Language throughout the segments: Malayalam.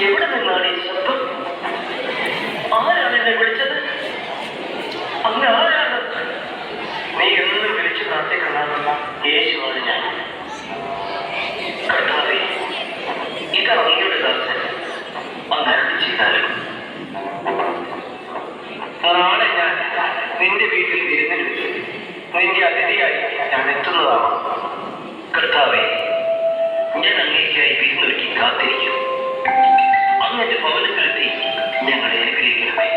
എവിടെ നിന്നാണ് ഈ ശബ്ദം? ആരാണ് എന്നെ വിളിച്ചത്? അങ്ങ് ആരാണ്? നീ എന്നും വിളിച്ചു പ്രാർത്ഥിക്കണമെന്ന യേശുവാണ് ഞാൻ. കർത്താവേ, ഇതാണ് അങ്ങയുടെ ദാസൻ. അങ്ങ് അരുളി ചെയ്താലും നാളെ ഞാൻ നിന്റെ വീട്ടിൽ വിരുന്നിൽ വെച്ച് നിന്റെ അതിഥിയായി ഞാൻ എത്തുന്നതാണ്. കർത്താവേ, ഞാൻ അങ്ങേക്കായി വിരുന്നൊരുക്കി കാത്തിരിക്കും. അങ്ങന്റെ ഭവനത്തിലെത്തി ഞങ്ങളെ അനുഗ്രഹിക്കണമേ.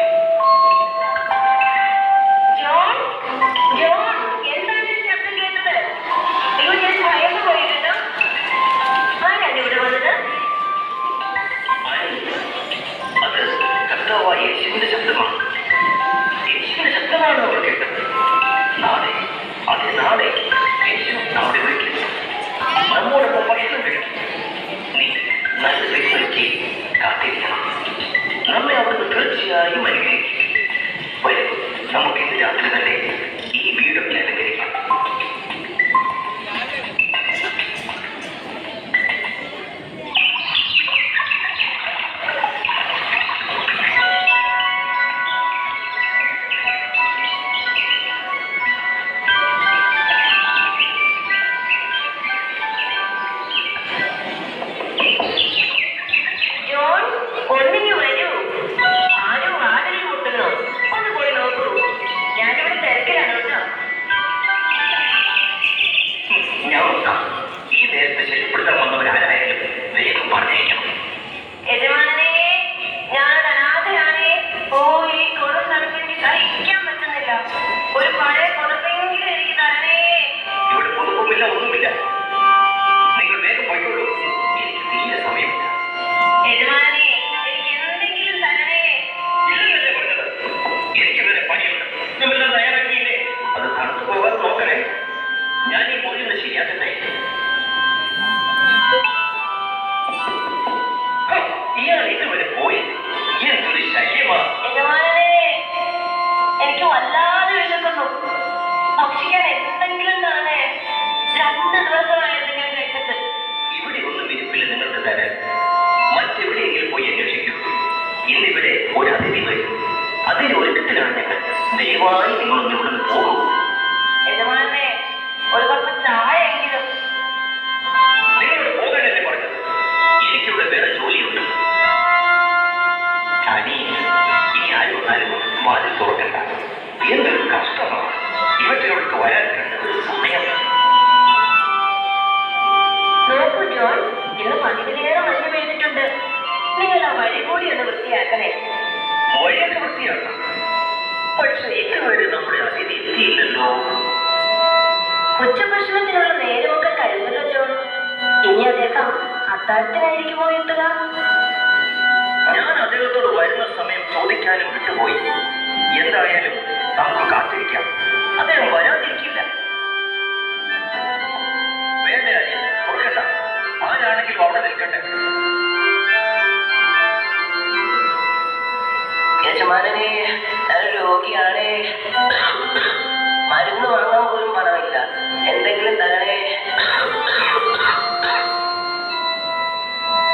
അത് കർത്താവായ യേശുവിന്റെ ശബ്ദമാണ്. യേശുവിന്റെ ശബ്ദമാണ് നമ്മൾ കേട്ടത്. നാളെ യേശു നമ്മുടെ വീട്ടിൽ നമ്മോടൊപ്പം ഭക്ഷണം കഴിക്കും. നീ നല്ല വിരുന്നൊരുക്കി കാത്തിരിക്കണം. നമ്മെ അവിടുന്ന് തീർച്ചയായും അനുഗ്രഹിക്കും. വരും, നമുക്ക് ഇന്ന് രാത്രി തന്നെ ഈ വീടൊക്കെ അനുഗ്രഹിക്കാം. ഉച്ചഭക്ഷണത്തിനുള്ള നേരമൊക്കെ കഴിഞ്ഞല്ലോ ജോൺ. ഇനി അദ്ദേഹം അത്താഴത്തിനായിരിക്കുമോ എത്തുക? ഞാൻ അദ്ദേഹത്തോട് വരുന്ന സമയം ചോദിക്കാനും വിട്ടുപോയി. എന്തായാലും നമുക്ക് കാത്തിരിക്കാം. അദ്ദേഹം വരാതിരിക്കില്ല. വേണ്ട രാജ്യം കൊടുക്കണ്ട. ആരാണെങ്കിലും അവിടെ നിൽക്കട്ടെ. യജമാനനെ, രോഗിയാണേ. മരുന്ന് വാങ്ങാൻ പോലും പണമില്ല. എന്തെങ്കിലും തരണേ.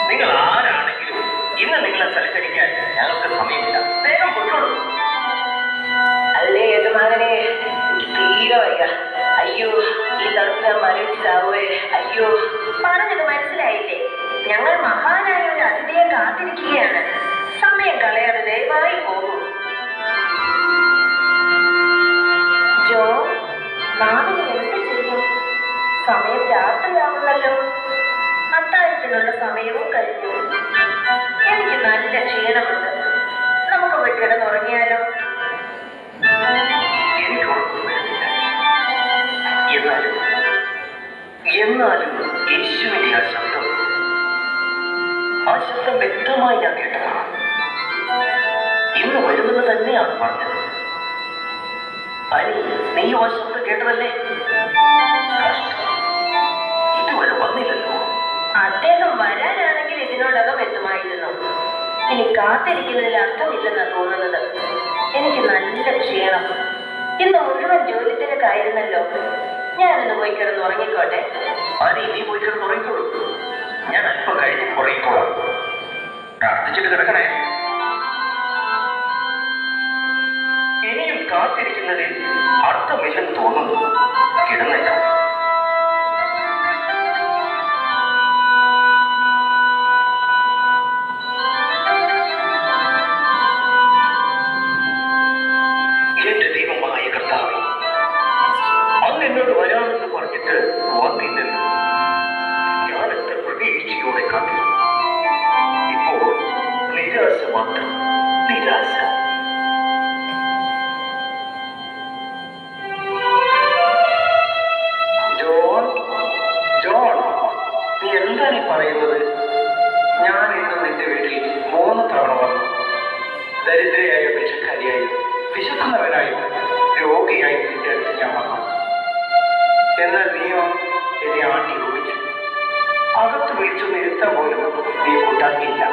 നിങ്ങൾ ആരാണെങ്കിലും ഇന്ന് നിങ്ങളെ സൽക്കരിക്കാൻ ഞങ്ങൾക്ക് സമയമില്ല. വേഗം പൊയ്ക്കോളൂ. അല്ലേ യജമാനനെ, തീരെ വയ്യ. അയ്യോ, ഈ തണുപ്പ് ഞാൻ മരവിച്ചാവേ. അയ്യോ, പറഞ്ഞത് മനസ്സിലായില്ലേ? ഞങ്ങൾ മഹാനായ ഒരു അതിഥിയെ കാത്തിരിക്കുകയാണ്. സമയം കളയാതെ ദയവായി പോകൂ. ജോ, നാളെ എന്ത് ചെയ്യും? സമയം രാത്രിയാവുന്നല്ലോ. അത്താഴത്തിനുള്ള സമയവും കഴിഞ്ഞു. എനിക്ക് നല്ല ക്ഷീണമുണ്ട്. നമുക്ക് പോയി കിടന്നുറങ്ങിയാലോ? എനിക്ക് ഉറക്കം വരുന്നില്ല. എന്നാലും യേശുവിന്റെ ആ ശബ്ദം വ്യക്തമായി ഞാൻ കേട്ടതാണ്. ഇന്ന് വരുമെന്ന് തന്നെയാണ് പറഞ്ഞത്. അനി, നീ ആ ശബ്ദം കേട്ടതല്ലേ? ഇതുവരെ വന്നില്ലല്ലോ. അദ്ദേഹം വരാനാണെങ്കിൽ ഇതിനോടകം എത്തുമായിരുന്നു. ഇനി കാത്തിരിക്കുന്നതിൽ അർത്ഥമില്ലെന്നാണ് തോന്നുന്നത്. എനിക്ക് നല്ല ക്ഷീണം. ഇന്ന് മുഴുവൻ ജോലി തിരക്കായിരുന്നല്ലോ. ഞാനൊന്ന് പോയി കിടന്ന് ഉറങ്ങിക്കോട്ടെ. അനി, നീ പോയി കിടന്ന് ഉറങ്ങിക്കോളൂ. ഞാൻ അല്പം കഴിഞ്ഞ് ഉറങ്ങിക്കോളാം. പ്രാർത്ഥിച്ചിട്ട് കിടക്കണേ. ഇനിയും കാത്തിരിക്കുന്നതിൽ അർത്ഥമില്ലെന്ന് തോന്നുന്നു. കിടന്നേക്കാം. എന്റെ ദൈവമായ കർത്താവേ, അന്ന് എന്നോട് വരാമെന്ന് പറഞ്ഞിട്ട് വന്നില്ലല്ലോ. ഞാൻ എത്ര പ്രതീക്ഷയോടെ കാത്തിരുന്നു. ഇപ്പോൾ നിരാശ മാത്രം, നിരാശ. ജോൺ, ജോൺ, നീ എന്താണ് ഈ പറയുന്നത്? ഞാൻ ഇന്ന് നിന്റെ വീട്ടിൽ 3 തവണ വന്നു. ദരിദ്രയായ ഭിക്ഷക്കാരിയായും വിശക്കുന്നവനായും രോഗിയായും നിന്റെ അടുത്ത് ഞാൻ വന്നു. എന്നാൽ നീയോ എന്നെ ആട്ടി ഓടിച്ചു. അകത്ത് വിളിച്ചൊന്ന് ഇരുത്താൻ പോലും നീ കൂട്ടാക്കിയില്ല.